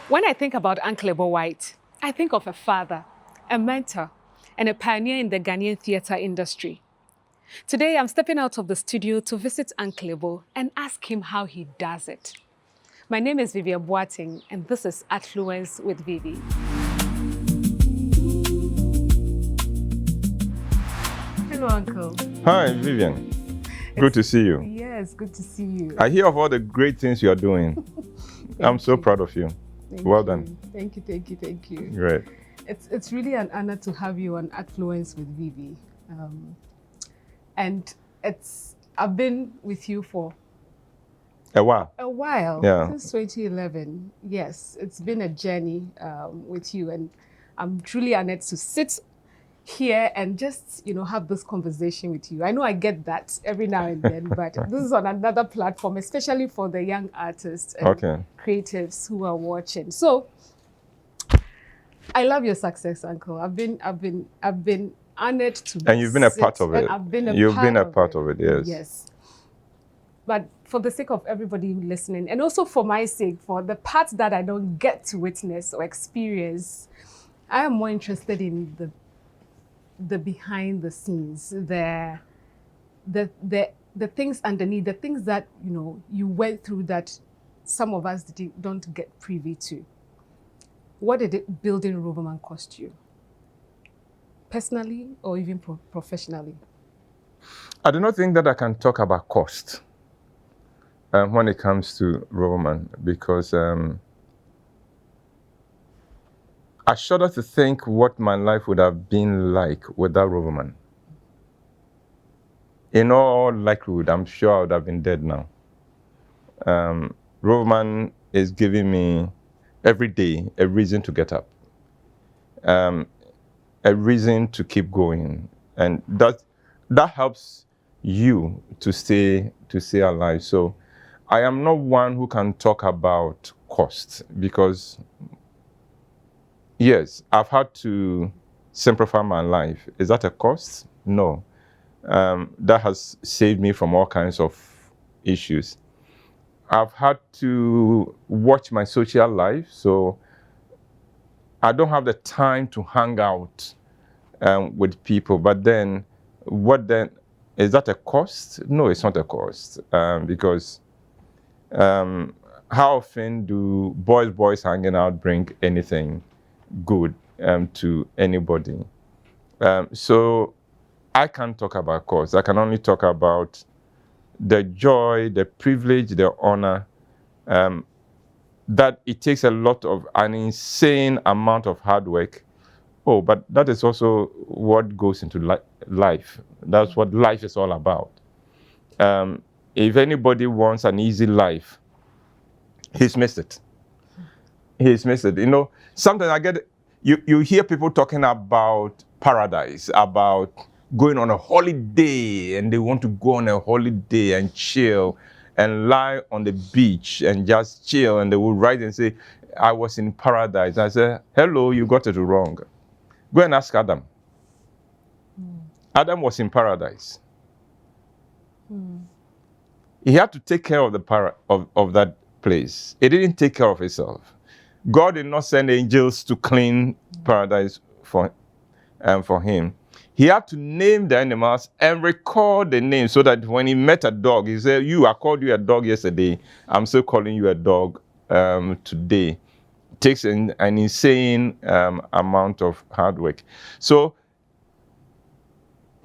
When I think about Uncle Ebo Whyte, I think of a father, a mentor, and a pioneer in the Ghanaian theatre industry. Today, I'm stepping out of the studio to visit Uncle Ebo and ask him how he does it. My name is Vivian Boateng, and this is Artfluence with Vivi. Hello, Uncle. Hi, Vivian. Good to see you. Yes, good to see you. I hear of all the great things you are doing. I'm so proud of you. Well done. Thank you. Great. It's really an honor to have you on Artfluence with Vivi. And I've been with you for a while. Yeah. Since 2011. Yes, it's been a journey with you, and I'm truly honored to sit here and just have this conversation with you. I know I get that every now and then, but this is on another platform, especially for the young artists and creatives who are watching. So I love your success, Uncle. I've been honored to and you've been a part of it. You've been a part of it, yes. Yes. But for the sake of everybody listening, and also for my sake, for the parts that I don't get to witness or experience, I am more interested in the behind the scenes, the things underneath, the things that you went through that some of us don't get privy to. What did building Roverman cost you? Personally or even professionally? I do not think that I can talk about cost when it comes to Roverman, because I shudder to think what my life would have been like without Roverman. In all likelihood, I'm sure I would have been dead now. Roverman is giving me every day a reason to get up, a reason to keep going, and that helps you to stay alive. So I am not one who can talk about cost, because yes, I've had to simplify my life. Is that a cost? No. That has saved me from all kinds of issues. I've had to watch my social life, so I don't have the time to hang out with people. But then, is that a cost? No, it's not a cost, because how often do boys hanging out bring anything good to anybody? So I can't talk about cost. I can only talk about the joy, the privilege, the honor, that it takes an insane amount of hard work. Oh, but that is also what goes into life. That's what life is all about. If anybody wants an easy life, he's missed it. Sometimes I get, you hear people talking about paradise, about going on a holiday, and they want to go on a holiday and chill and lie on the beach and just chill, and they will write and say, I was in paradise. I say, hello, you got it wrong. Go and ask Adam. Adam was in paradise. He had to take care of of that place. He didn't take care of himself. God did not send angels to clean paradise for him. He had to name the animals and record the name, so that when he met a dog, he said, I called you a dog yesterday. I'm still calling you a dog today. It takes an insane amount of hard work. So,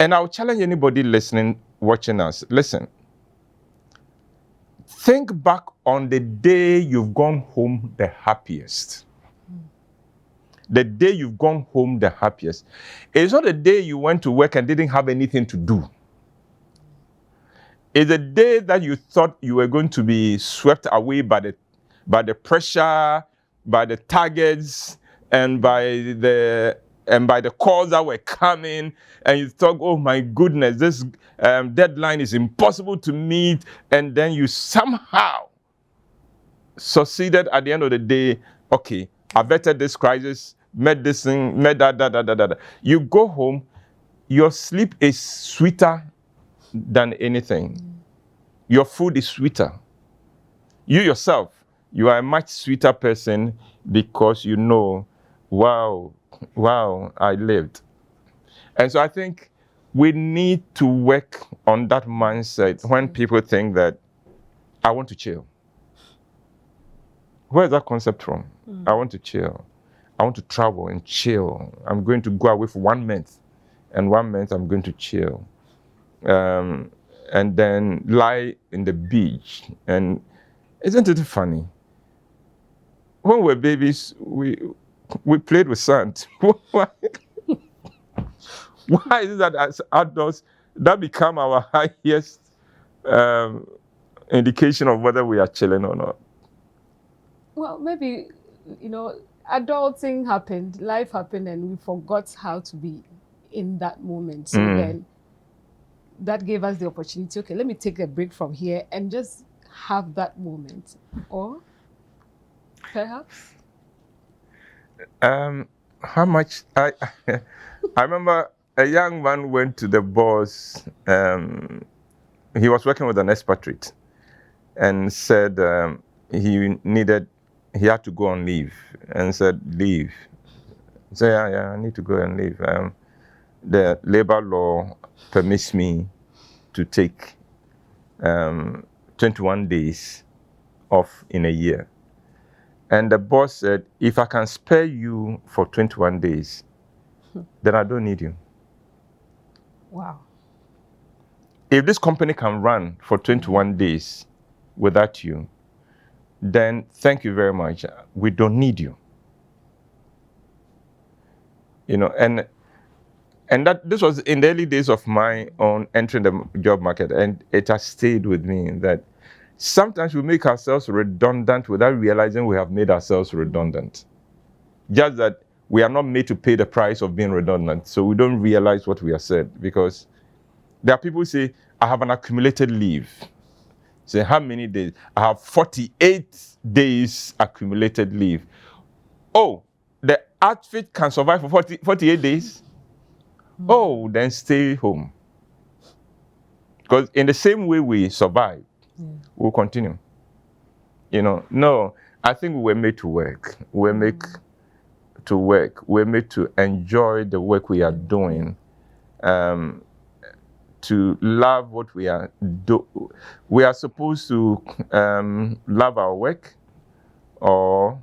and I'll challenge anybody listening, watching us, listen. Think back on the day you've gone home the happiest. The day you've gone home the happiest. It's not the day you went to work and didn't have anything to do. It's the day that you thought you were going to be swept away by the pressure, by the targets, and by the calls that were coming, and you thought, oh my goodness, this deadline is impossible to meet, and then you somehow succeeded at the end of the day. Okay, averted this crisis, met this thing, met that. You go home, your sleep is sweeter than anything. Your food is sweeter. You yourself, You are a much sweeter person because you know, wow, I lived. And so I think we need to work on that mindset when people think that I want to chill. Where is that concept from? I want to chill. I want to travel and chill. I'm going to go away for 1 month. And 1 month I'm going to chill. And then lie in the beach. And isn't it funny? When we were babies, we played with sand. Why is it that as adults, that become our highest indication of whether we are chilling or not? Well, maybe, adulting happened, life happened, and we forgot how to be in that moment. So then that gave us the opportunity, okay, let me take a break from here and just have that moment. Or perhaps? How much? I remember a young man went to the boss. He was working with an expatriate and said he had to go on leave, and said, leave. He said, yeah, I need to go and leave. The labor law permits me to take 21 days off in a year. And the boss said, if I can spare you for 21 days, then I don't need you. Wow. If this company can run for 21 days without you, then thank you very much. We don't need you. And that this was in the early days of my own entering the job market, and it has stayed with me that sometimes we make ourselves redundant without realizing we have made ourselves redundant. Just that we are not made to pay the price of being redundant, so we don't realize what we have said. Because there are people who say, I have an accumulated leave. Say, how many days? I have 48 days accumulated leave. Oh, the outfit can survive for 48 days? Oh, then stay home. Because in the same way we survive, we'll continue. No, I think we were made to work. We're made to work. We're made to enjoy the work we are doing. To love what we are doing. We are supposed to love our work or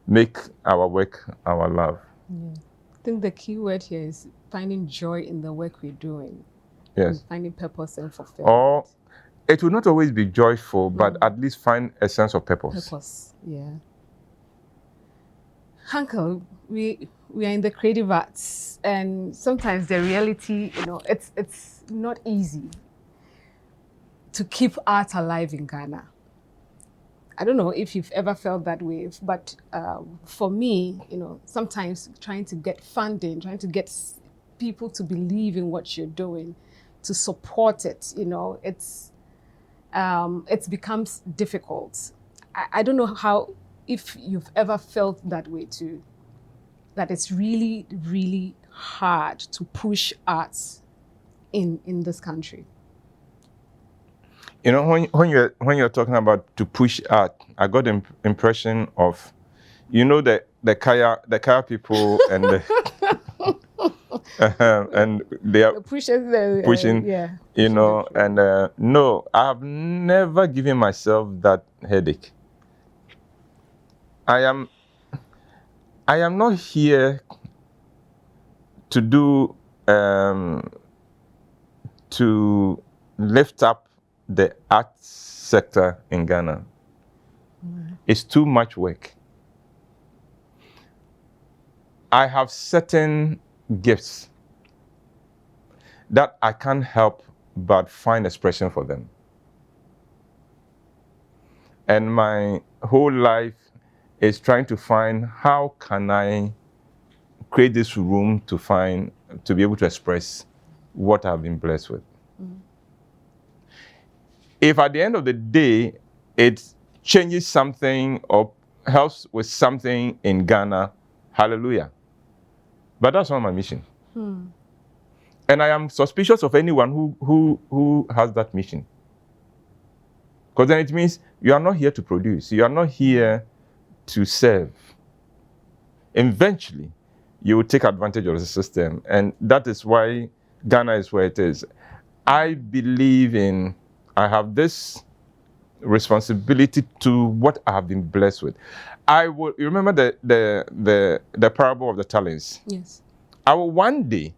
make our work our love. Yeah. I think the key word here is finding joy in the work we're doing. Yes. And finding purpose and fulfillment. Or it will not always be joyful, but at least find a sense of purpose. Purpose, yeah. Uncle, we are in the creative arts, and sometimes the reality, it's not easy to keep art alive in Ghana. I don't know if you've ever felt that way, but for me, sometimes trying to get funding, trying to get people to believe in what you're doing, to support it, it becomes difficult. I don't know if you've ever felt that way too, that it's really, really hard to push arts in this country. When you're talking about to push art, I got the impression of, the Kaya people and and they are pushing, and no, I have never given myself that headache. I am not here to do to lift up the art sector in Ghana. It's too much work. I have certain gifts that I can't help but find expression for them. And my whole life is trying to find how can I create this room to be able to express what I've been blessed with. If at the end of the day, it changes something or helps with something in Ghana, hallelujah. But that's not my mission. And I am suspicious of anyone who has that mission. Because then it means you are not here to produce. You are not here to serve. Eventually, you will take advantage of the system. And that is why Ghana is where it is. I believe I have this responsibility to what I have been blessed with. You remember the parable of the talents? Yes. I will one day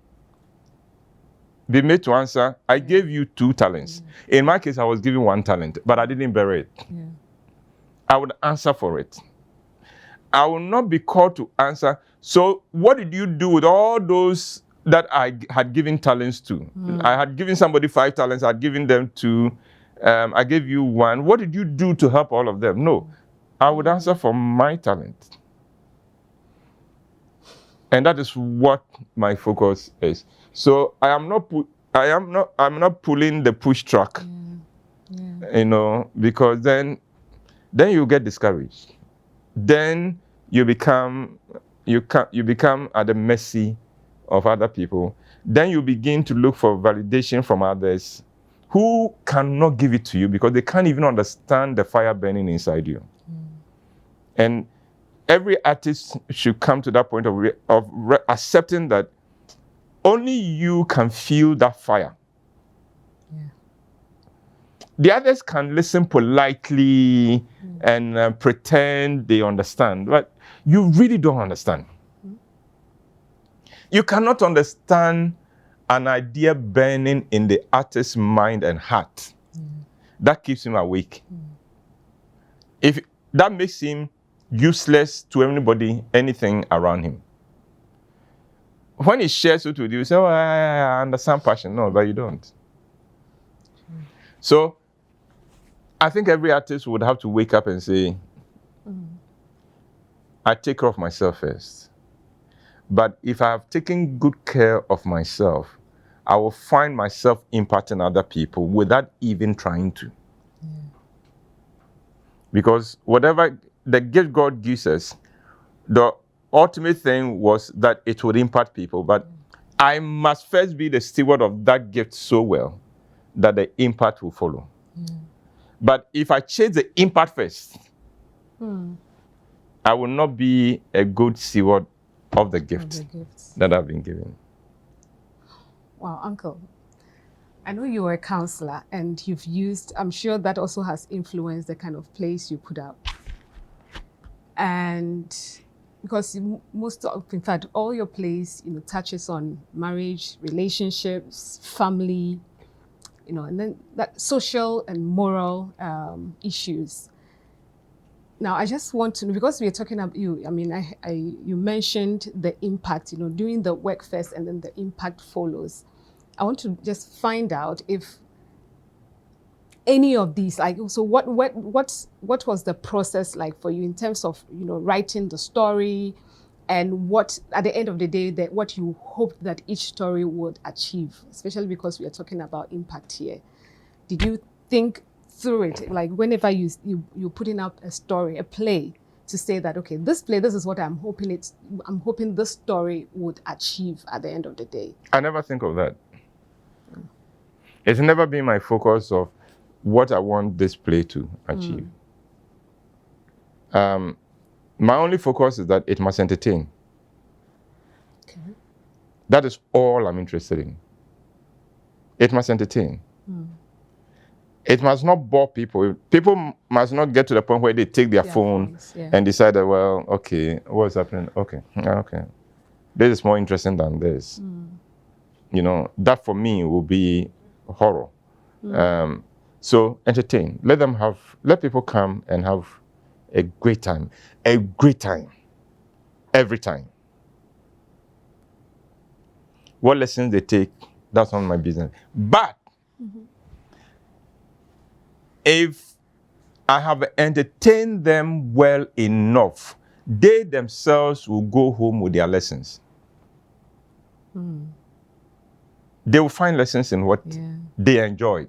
be made to answer, I gave you 2 talents. In my case, I was given 1 talent, but I didn't bury it. Yeah. I would answer for it. I will not be called to answer. So what did you do with all those that I had given talents to? I had given somebody 5 talents. I had given them 2. I gave you 1. What did you do to help all of them? No. I would answer for my talent. And that is what my focus is. So I'm not pulling the push truck, because then you get discouraged. Then you become at the mercy of other people. Then you begin to look for validation from others who cannot give it to you because they can't even understand the fire burning inside you. And every artist should come to that point of accepting that only you can feel that fire. Yeah. The others can listen politely and pretend they understand, but you really don't understand. You cannot understand an idea burning in the artist's mind and heart. That keeps him awake. If that makes him useless to anybody, anything around him. When he shares it with you, you say, oh, I understand passion. No, but you don't. So I think every artist would have to wake up and say, I take care of myself first. But if I have taken good care of myself, I will find myself impacting other people without even trying to. Because whatever the gift God gives us, the ultimate thing was that it would impact people. But I must first be the steward of that gift so well that the impact will follow. But if I chase the impact first, I will not be a good steward of the gift that I've been given. Wow, Uncle. I know you were a counselor and you've used, I'm sure that also has influenced the kind of plays you put out. And because in fact, all your plays, touches on marriage, relationships, family, and then that social and moral issues. Now, I just want to know, because we are talking about you, you mentioned the impact, doing the work first and then the impact follows. I want to just find out if any of these, so what was the process like for you in terms of, writing the story and what, at the end of the day, what you hoped that each story would achieve, especially because we are talking about impact here. Did you think through it, like whenever you're putting up a story, a play, to say that, okay, this play, this is what I'm hoping this story would achieve at the end of the day? I never think of that. It's never been my focus of what I want this play to achieve. My only focus is that it must entertain. Okay. That is all I'm interested in. It must entertain. It must not bore people. People must not get to the point where they take their phone and decide that, well, okay, what's happening? Okay. This is more interesting than this. That for me will be horror. So entertain. Let people come and have a great time. A great time. Every time. What lessons they take, that's not my business. But if I have entertained them well enough, they themselves will go home with their lessons. They will find lessons in what they enjoy.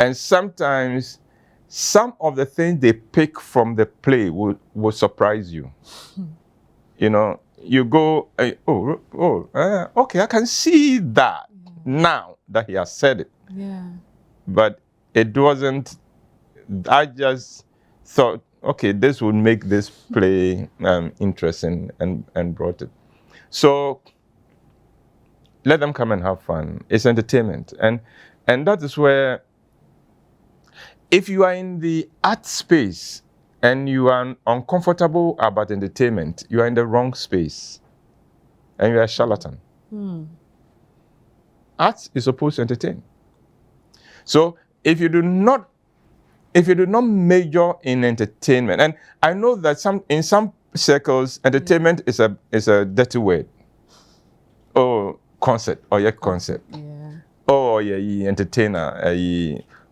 And sometimes some of the things they pick from the play will surprise you. You go, okay, I can see that now that he has said it. Yeah. But it wasn't I just thought, okay, this would make this play interesting, and brought it. So let them come and have fun. It's entertainment, and that is where, if you are in the art space and you are uncomfortable about entertainment, you are in the wrong space, and you are a charlatan. Art is supposed to entertain. So if you do not major in entertainment, and I know that in some circles, entertainment is a dirty word. Oh, concert, or yeah, concert. Yeah. Oh, yeah, entertainer.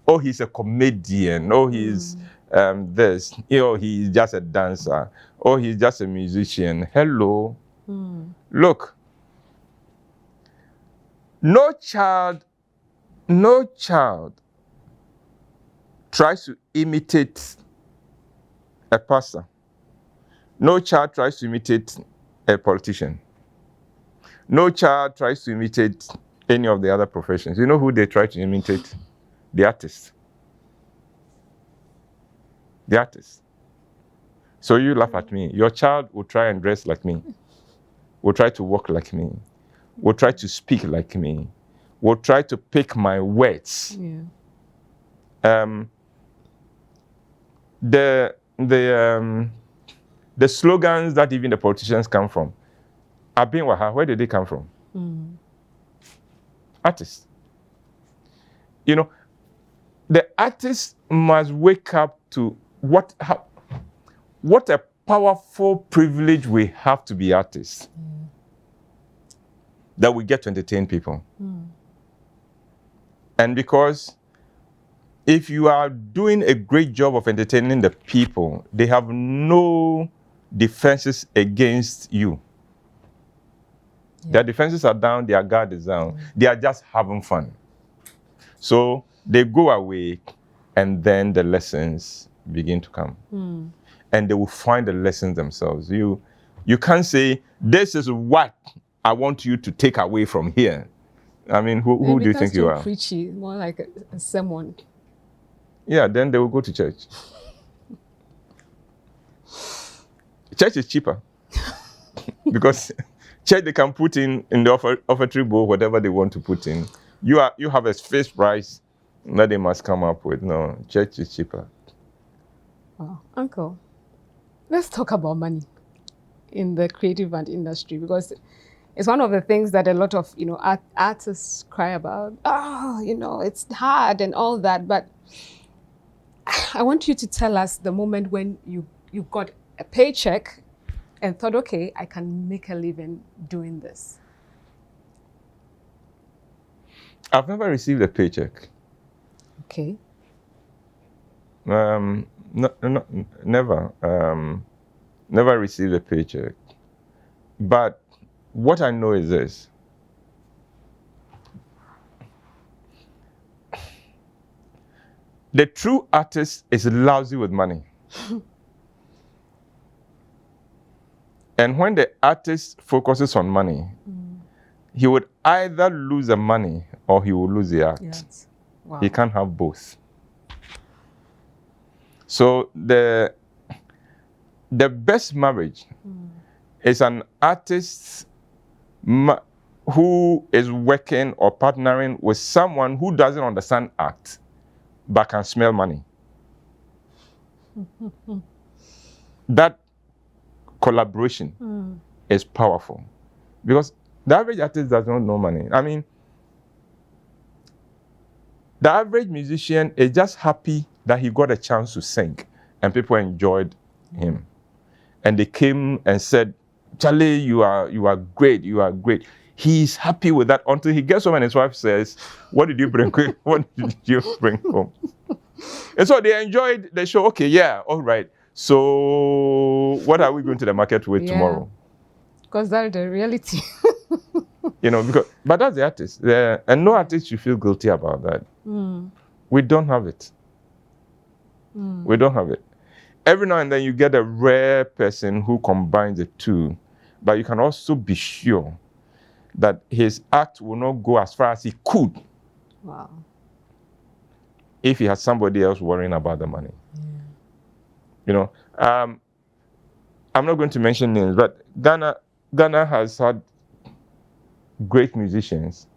Oh, he's a comedian. Oh, he's this. He's just a dancer. Oh, he's just a musician. Hello. Look, no child tries to imitate a pastor. No child tries to imitate a politician. No child tries to imitate any of the other professions. You know who they try to imitate? The artist. The artist. So you laugh at me. Your child will try and dress like me, will try to walk like me, will try to speak like me, will try to pick my words. Yeah. The slogans that even the politicians come from, where did they come from? Artists. The artist must wake up to what a powerful privilege we have to be artists. That we get to entertain people. And because if you are doing a great job of entertaining the people, they have no defenses against you. Yeah. Their defenses are down, their guard is down. They are just having fun. So they go away, and then the lessons begin to come. And they will find the lessons themselves. You can't say, this is what I want you to take away from here. I mean, who do you think you are? Preachy, more like a sermon. Yeah, then they will go to church. Church is cheaper. Because church, they can put in the offertory bowl whatever they want to put in. You have a fixed price that they must come up with. No, church is cheaper. Wow. Uncle, let's talk about money in the creative art industry, because it's one of the things that a lot of artists cry about. Oh, it's hard and all that. But I want you to tell us the moment when you got a paycheck and thought, okay, I can make a living doing this. I've never received a paycheck. Okay. Never. Never received a paycheck. But what I know is this. The true artist is lousy with money. And when the artist focuses on money, he would either lose the money or he will lose the art. Yes. Wow. He can't have both. So the best marriage is an artist who is working or partnering with someone who doesn't understand art but can smell money. That collaboration is powerful, because the average artist does not know money. I mean, the average musician is just happy that he got a chance to sing and people enjoyed him. And they came and said, Charlie, you are great, you are great. He's happy with that until he gets home and his wife says, what did you bring home? And so they enjoyed the show. Okay, yeah, all right. So what are we going to the market with tomorrow? Because that's the reality. But that's the artist. And no artist should feel guilty about that. We don't have it. We don't have it. Every now and then you get a rare person who combines the two, but you can also be sure that his art will not go as far as he could. Wow. if he has somebody else worrying about the money. You know, I'm not going to mention names, but Ghana has had great musicians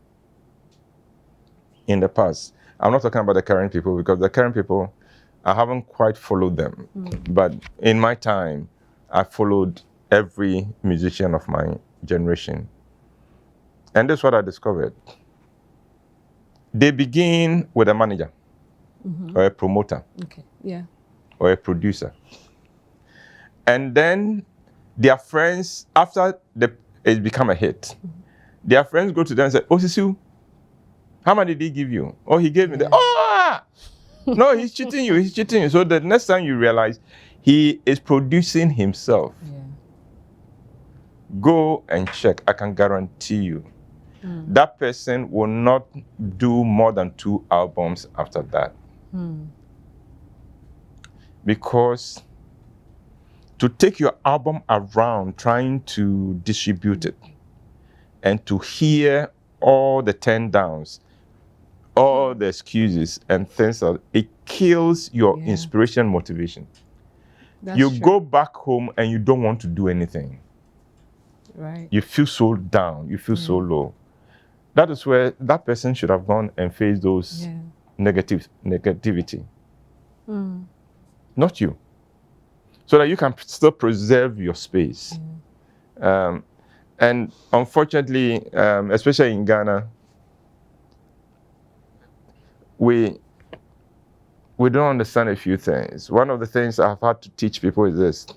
in the past. I'm not talking about the current people, because the current people, I haven't quite followed them. But in my time, I followed every musician of my generation. And this is what I discovered. They begin with a manager or a promoter or a producer. And then their friends, after it's become a hit, their friends go to them and say, "Oh, Sisu, how much did he give you?" "Oh, he gave me the." "Oh, no, he's cheating you. He's cheating you." So the next time you realize he is producing himself, go and check. I can guarantee you that person will not do more than 2 albums after that. Because to take your album around trying to distribute it and to hear all the turn downs, all the excuses and things, it kills your inspiration, motivation. You go back home and you don't want to do anything. Right. You feel so down. You feel so low. That is where that person should have gone and faced those negativity. Not you. So that you can still preserve your space. And unfortunately, especially in Ghana, we don't understand a few things. One of the things I've had to teach people is this: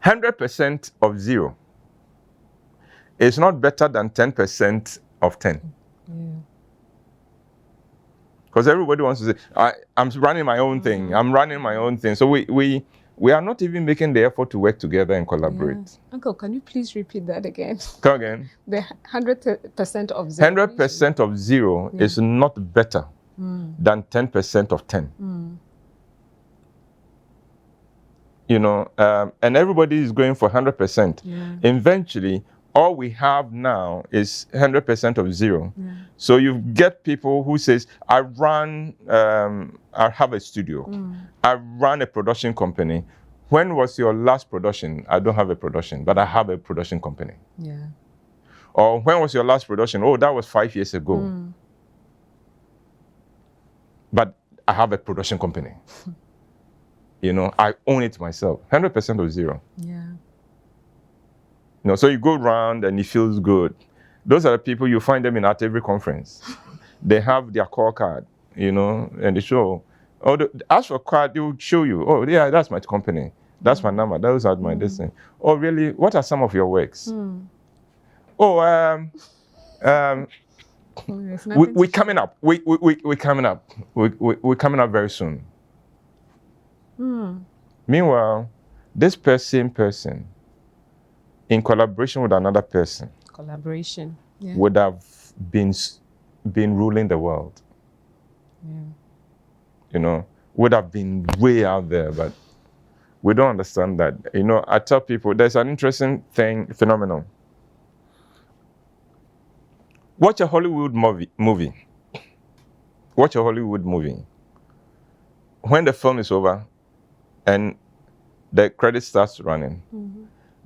100% of 0 is not better than 10% of 10. Because everybody wants to say, I'm running my own thing. I'm running my own thing. So we are not even making the effort to work together and collaborate. Uncle, can you please repeat that again? Come again. The 100% of 0. 100% of 0 is not better than 10% of 10. You know, and everybody is going for 100%. Eventually, all we have now is 100% of 0. So you get people who says, I have a studio. I run a production company. When was your last production? I don't have a production, but I have a production company. Or when was your last production? Oh, that was 5 years ago. But I have a production company. You know, I own it myself. 100% of 0. You know, so you go around and it feels good. Those are the people, you find them at every conference. They have their call card, you know, and they show. Ask for a card, they will show you. Oh, yeah, that's my company. That's my number. Those are my destiny. Oh, really? What are some of your works? Oh, we're coming up. We're coming up. We're coming up very soon. Meanwhile, this same person, in collaboration with another person, would have been ruling the world. You know, would have been way out there, but we don't understand that. You know, I tell people there's an interesting phenomenon. Watch a Hollywood movie. Watch a Hollywood movie. When the film is over and the credit starts running,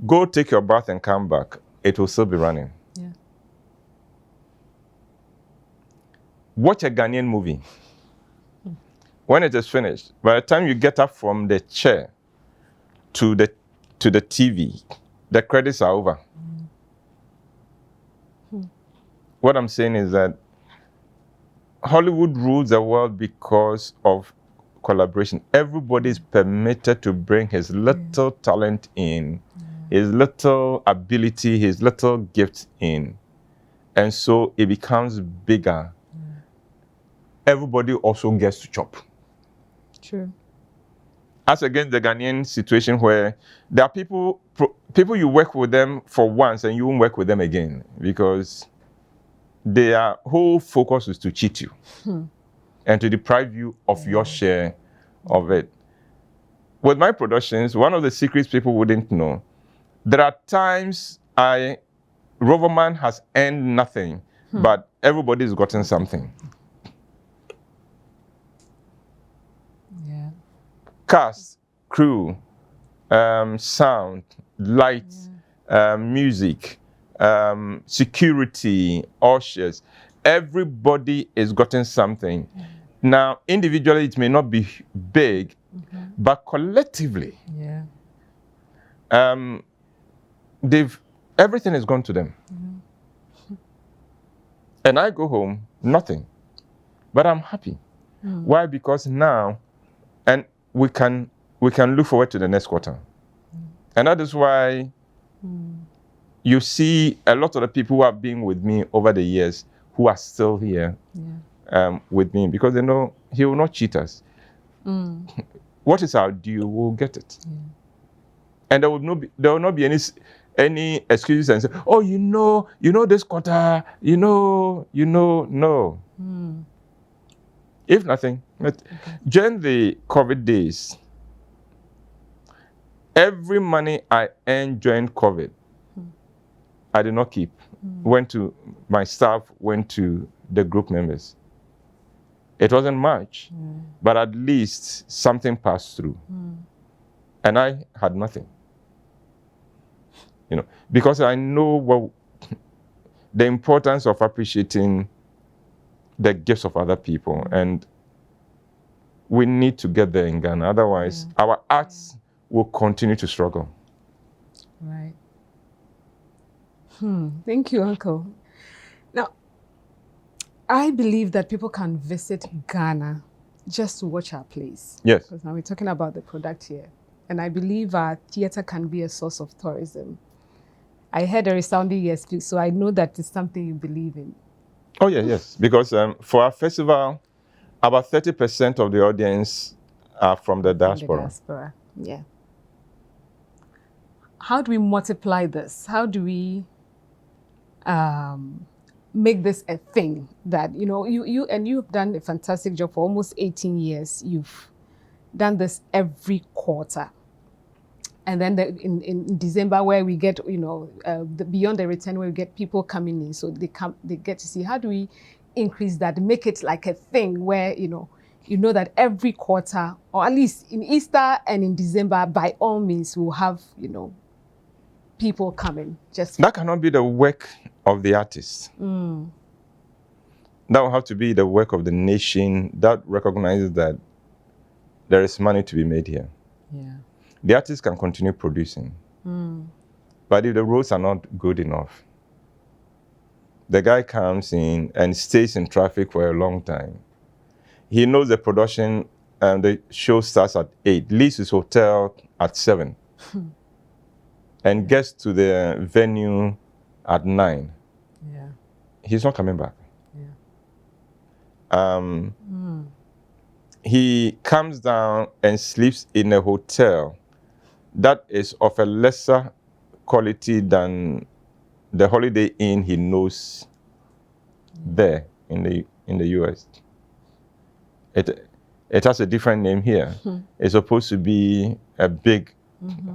go take your bath and come back. It will still be running. Watch a Ghanaian movie. When it is finished, by the time you get up from the chair to the TV, the credits are over. What I'm saying is that Hollywood rules the world because of collaboration. Everybody is permitted to bring his little talent in, his little ability, his little gift in. And so it becomes bigger. Everybody also gets to chop. True. As against the Ghanaian situation where there are people you work with them for once and you won't work with them again because their whole focus is to cheat you and to deprive you of your share of it. With my productions, one of the secrets people wouldn't know, there are times Roverman has earned nothing, but everybody's gotten something. cast, crew, sound, lights, music, security, ushers. Everybody is getting something. Now, individually, it may not be big, but collectively, everything is gone to them. And I go home, nothing. But I'm happy. Why? Because now, and we can look forward to the next quarter. And that is why you see a lot of the people who have been with me over the years who are still here with me, because they know he will not cheat us. What is our due, we'll get it. And there will not be any excuses and say, oh, you know this quarter, no. If nothing, during the COVID days, every money I earned during COVID, I did not keep. Went to my staff, went to the group members. It wasn't much, but at least something passed through. And I had nothing. Because I know the importance of appreciating the gifts of other people, and we need to get there in Ghana. Otherwise, our arts will continue to struggle. Right. Thank you, Uncle. Now, I believe that people can visit Ghana just to watch our plays. Yes. Because now we're talking about the product here. And I believe our theater can be a source of tourism. I heard a resounding yes, please, so I know that it's something you believe in. Oh, yeah, yes. Because for our festival, about 30% of the audience are from the diaspora. Yeah. How do we multiply this? How do we make this a thing that, you've done a fantastic job for almost 18 years. You've done this every quarter. And then in December, where we get, beyond the return, where we get people coming in, so they get to see, how do we increase that, make it like a thing where, that every quarter, or at least in Easter and in December, by all means, we'll have, people coming. That cannot be the work of the artist. That will have to be the work of the nation that recognizes that there is money to be made here. Yeah. The artist can continue producing. But if the roads are not good enough, the guy comes in and stays in traffic for a long time. He knows the production and the show starts at 8, leaves his hotel at 7, and gets to the venue at 9. Yeah. He's not coming back. Yeah. He comes down and sleeps in a hotel that is of a lesser quality than the Holiday Inn he knows there in the US. It has a different name here. It's supposed to be a big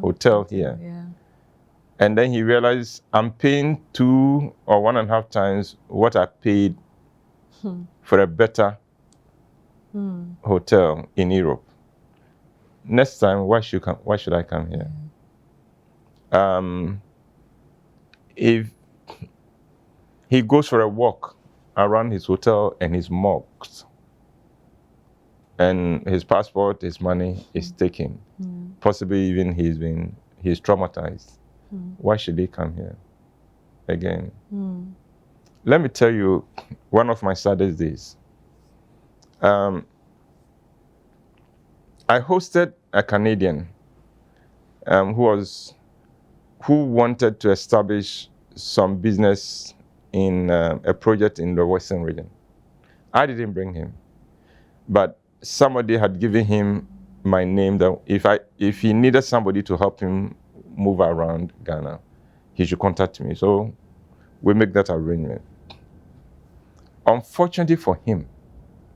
hotel here. Yeah. And then he realized, I'm paying 2 or 1.5 times what I paid for a better hotel in Europe. Next time, why should I come here? If he goes for a walk around his hotel and he's mocked, and his passport, his money is taken, possibly even he's traumatized, why should he come here again? Let me tell you one of my saddest days. I hosted a Canadian who wanted to establish some business in a project in the Western region. I didn't bring him, but somebody had given him my name that if he needed somebody to help him move around Ghana, he should contact me. So we make that arrangement. Unfortunately for him,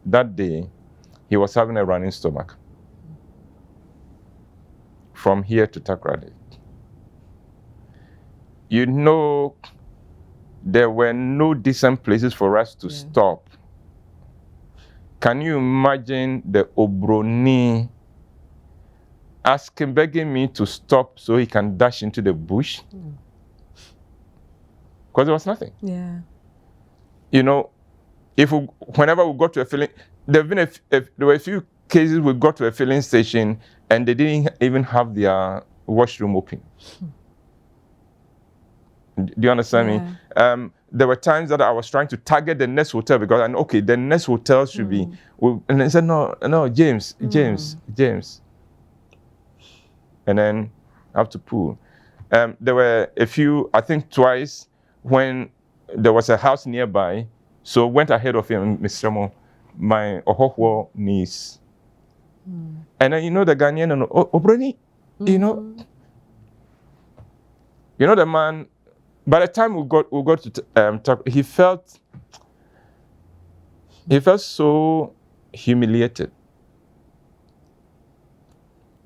that day he was having a running stomach from here to Takoradi. There were no decent places for us to stop. Can you imagine the Obroni asking, begging me to stop so he can dash into the bush. Because there was nothing. Yeah. You know, whenever we got to a filling, there were a few cases we got to a filling station and they didn't even have their washroom open. Do you understand me? There were times that I was trying to target the next hotel because the next hotel should be, and they said, no, James. And then I have to pull. There were a few, I think twice, when there was a house nearby, so went ahead of him, Mr. Mo, my Ohohwo niece. And then the Ghanaian, Obroni, you know the man. By the time we got to talk, he felt so humiliated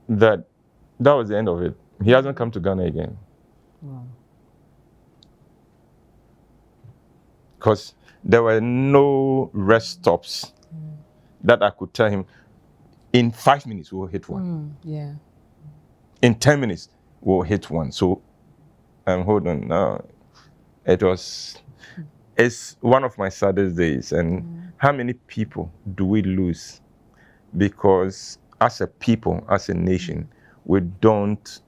that was the end of it. He hasn't come to Ghana again. Wow. Because there were no rest stops that I could tell him, in 5 minutes we'll hit one. Yeah. In 10 minutes we'll hit one. So hold on. Now, it's one of my saddest days. And how many people do we lose because as a people, as a nation, we don't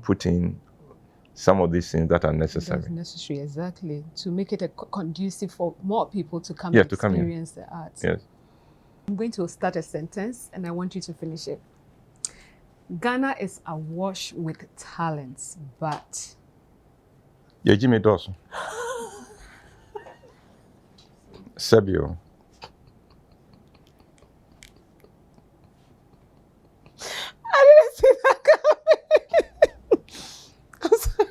put in some of these things that are necessary. That's necessary, exactly, to make it conducive for more people to come and experience the arts. Yes. I'm going to start a sentence and I want you to finish it. Ghana is awash with talents, but... Yeah, Jimmy Dawson. Sebio. I didn't see that coming. I'm sorry.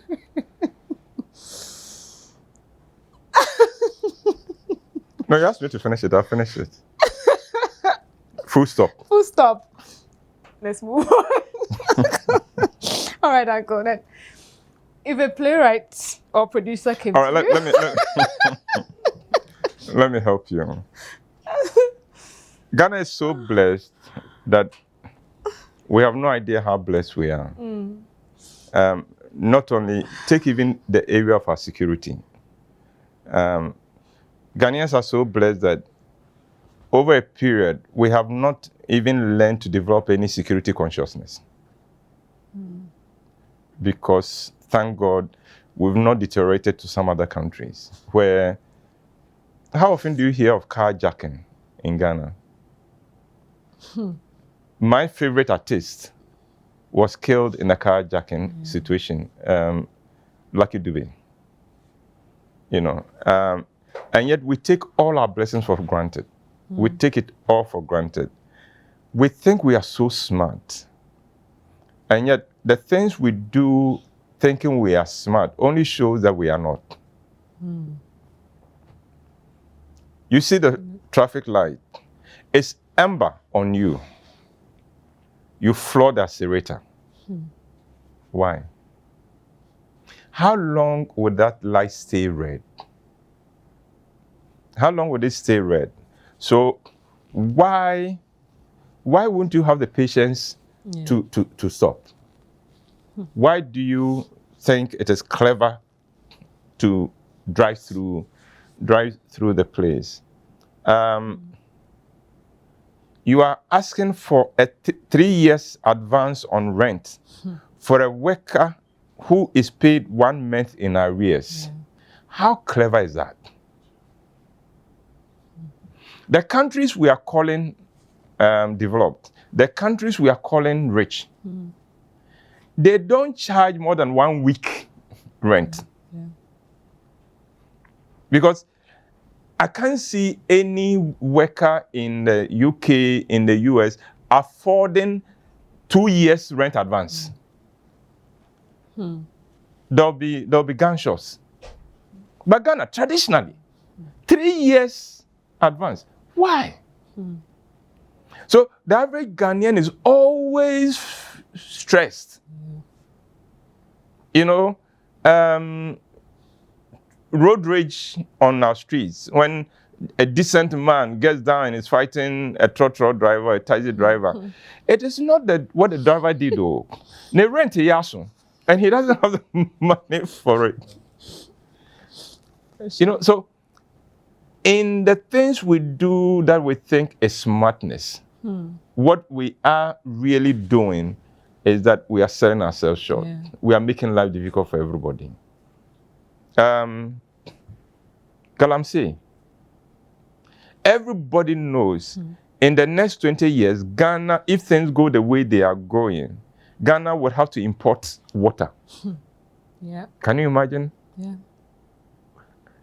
No, you asked me to finish it. I'll finish it. Full stop. Full stop. Let's move on. All right, Uncle. Then, if a playwright or producer came all right, to you... let me help you. Ghana is so blessed that we have no idea how blessed we are. Not only, take even the area of our security. Ghanaians are so blessed that over a period, we have not even learned to develop any security consciousness. Because, thank God, we've not deteriorated to some other countries where... How often do you hear of carjacking in Ghana? My favorite artist was killed in a carjacking situation, Lucky Dube. And yet we take all our blessings for granted. We take it all for granted. We think we are so smart. And yet the things we do thinking we are smart only shows that we are not. You see the traffic light. It's amber on you. You floor the accelerator. Why? How long would that light stay red? How long would it stay red? So why wouldn't you have the patience to stop? Why do you think it is clever to drive through the place? You are asking for a 3 years advance on rent for a worker who is paid 1 month in arrears. How clever is that? The countries we are calling developed, the countries we are calling rich, they don't charge more than 1 week rent. Because I can't see any worker in the UK, in the US, affording 2 years rent advance. There'll be gunshots. But Ghana, traditionally, 3 years advance. Why? So the average Ghanaian is always stressed. Road rage on our streets. When a decent man gets down and is fighting a trotro driver, a taxi driver. It is not that what the driver did, though. They rent a yasu, and he doesn't have the money for it. You know, so in the things we do that we think is smartness, what we are really doing is that we are selling ourselves short. Yeah. We are making life difficult for everybody. Galamsey, everybody knows in the next 20 years, Ghana, if things go the way they are going, Ghana would have to import water. Yeah. Can you imagine? Yeah.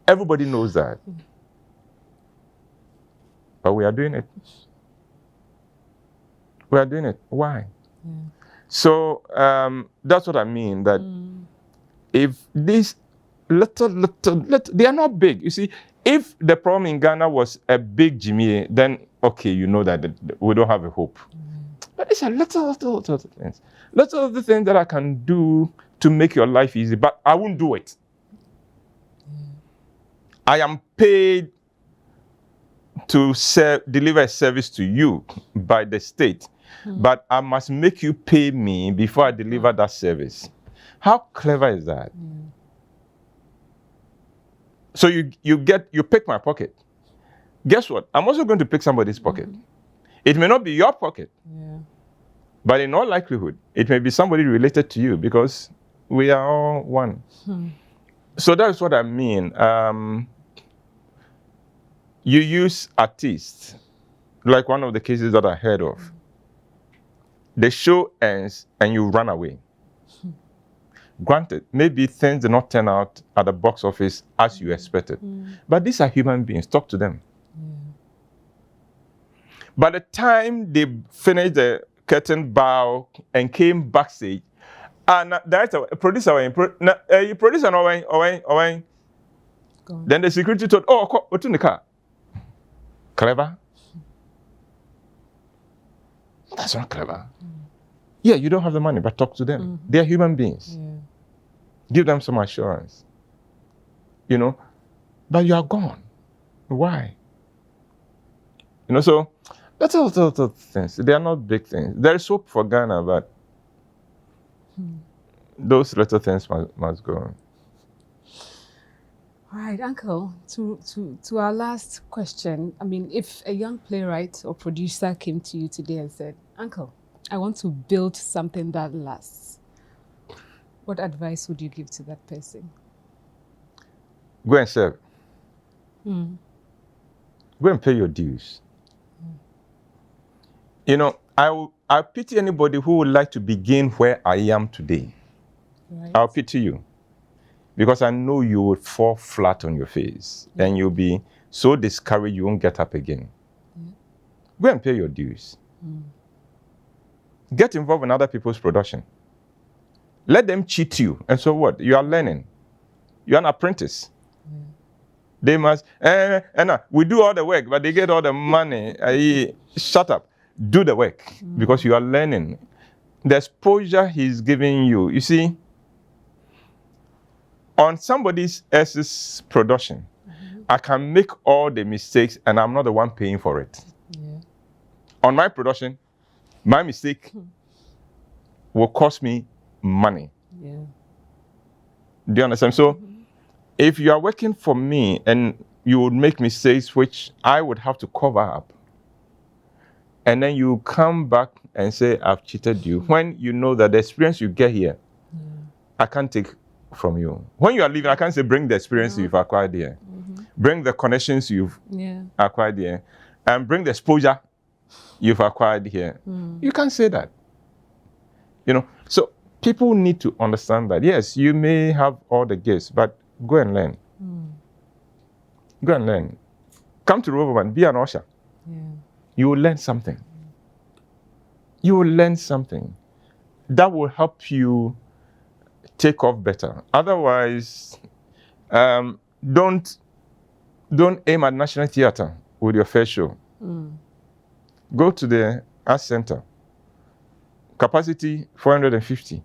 Everybody knows that. But we are doing it. We are doing it. Why? Yeah. So that's what I mean, that if these little, they are not big. You see, if the problem in Ghana was a big Jimmy, then okay, you know that we don't have a hope. But it's a little things. Little of the things that I can do to make your life easy, but I won't do it. I am paid to deliver a service to you by the state, but I must make you pay me before I deliver that service. How clever is that? So you pick my pocket. Guess what? I'm also going to pick somebody's pocket. It may not be your pocket, but in all likelihood, it may be somebody related to you, because we are all one. So that's what I mean. You use artists, like one of the cases that I heard of. The show ends and you run away. Granted, maybe things did not turn out at the box office as you expected. But these are human beings. Talk to them. By the time they finished the curtain bow and came backstage, and director, producer, then the security told, oh, what's in the car? Clever? That's not clever. Yeah, you don't have the money, but talk to them. They are human beings. Give them some assurance. You know, but you are gone. Why? You know, so that's all things. They are not big things. There is hope for Ghana, but those little things must go on. All right, Uncle, to our last question. I mean, if a young playwright or producer came to you today and said, Uncle, I want to build something that lasts, what advice would you give to that person? Go and serve. Go and pay your dues. You know, I pity anybody who would like to begin where I am today. Right. I'll pity you. Because I know you will fall flat on your face and you'll be so discouraged you won't get up again. Go and pay your dues. Get involved in other people's production. Let them cheat you. And so what? You are learning. You're an apprentice. They must, we do all the work, but they get all the money. Shut up. Do the work because you are learning. The exposure he's giving you. You see, on somebody else's production, I can make all the mistakes and I'm not the one paying for it. On my production, my mistake will cost me money. Do you understand? So if you are working for me and you would make mistakes which I would have to cover up, and then you come back and say, I've cheated you, when you know that the experience you get here, I can't take from you. When you are leaving, I can't say, bring the experience you've acquired here. Bring the connections you've acquired here. And bring the exposure you've acquired here. You can't say that. You know, so people need to understand that, yes, you may have all the gifts, but go and learn. Go and learn. Come to Roverman, be an usher. You will learn something. You will learn something that will help you take off better. Otherwise, don't aim at National Theatre with your first show. Go to the Arts Center. Capacity 450.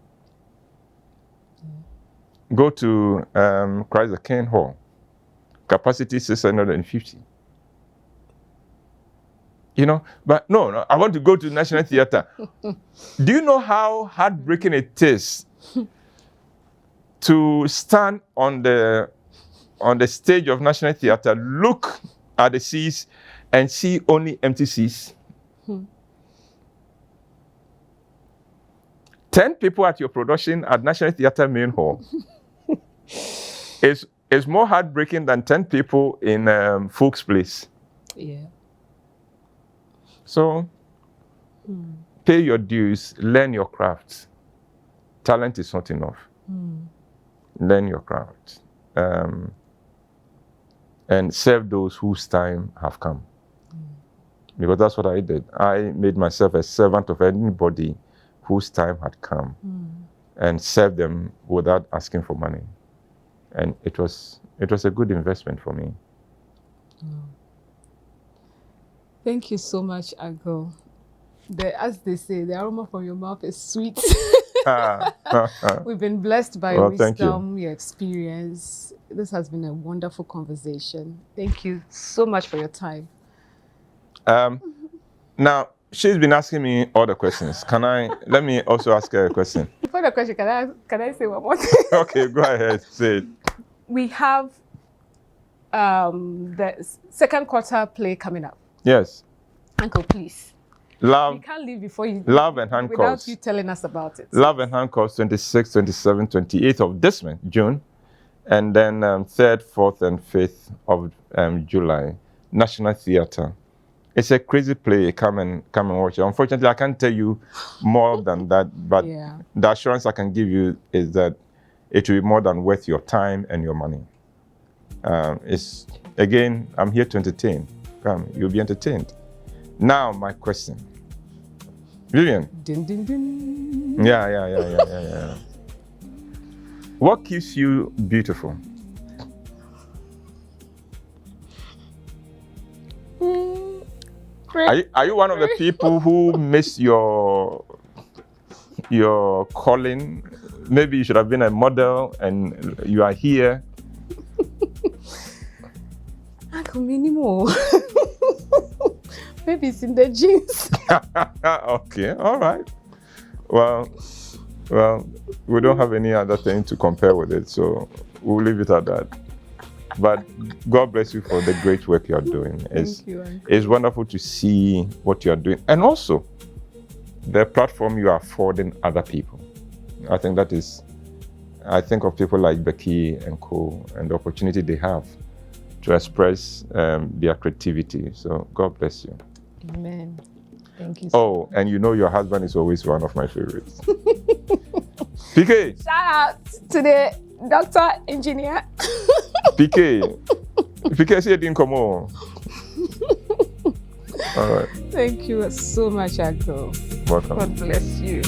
Go to Christ the King Hall. Capacity 650. But no, I want to go to National Theatre. Do you know how heartbreaking it is to stand on the stage of National Theatre, look at the seats and see only empty seats? 10 people at your production at National Theatre Main Hall is more heartbreaking than 10 people in Folks Place. Yeah. So, pay your dues, learn your craft. Talent is not enough. Learn your craft. And serve those whose time have come. Because that's what I did. I made myself a servant of anybody whose time had come and served them without asking for money. And it was a good investment for me. Thank you so much, Uncle. As they say, the aroma from your mouth is sweet. We've been blessed by your wisdom, your experience. This has been a wonderful conversation. Thank you so much for your time. Now, she's been asking me all the questions. Let me also ask her a question. Before the question, can I say one more thing? Okay, go ahead, say it. We have the second quarter play coming up. Yes. Uncle, please. Love. We can't leave before you. Love and Handcuffs. Without you telling us about it. Love and Handcuffs, 26th, 27th, 28th of this month, June. And then 3rd, 4th, and 5th of July. National Theatre. It's a crazy play. Come and watch it. Unfortunately, I can't tell you more than that, but the assurance I can give you is that it will be more than worth your time and your money. Again, I'm here to entertain. Come, you'll be entertained. Now, my question. Vivian. Din, din, din. Yeah. What keeps you beautiful? Are you one of the people who miss your calling? Maybe you should have been a model and you are here. I don't mean anymore. Maybe it's in the genes. Okay, all right. Well, we don't have any other thing to compare with it, so we'll leave it at that. But God bless you for the great work you're doing. Thank you, Uncle. It's wonderful to see what you're doing. And also, the platform you are affording other people. I think of people like Becky and Co. and the opportunity they have to express their creativity. So God bless you. Amen. Thank you. Oh, and you know your husband is always one of my favorites. PK. Shout out to the doctor, engineer. PK said didn't come on. All right. Thank you so much, Uncle. Welcome. God bless you.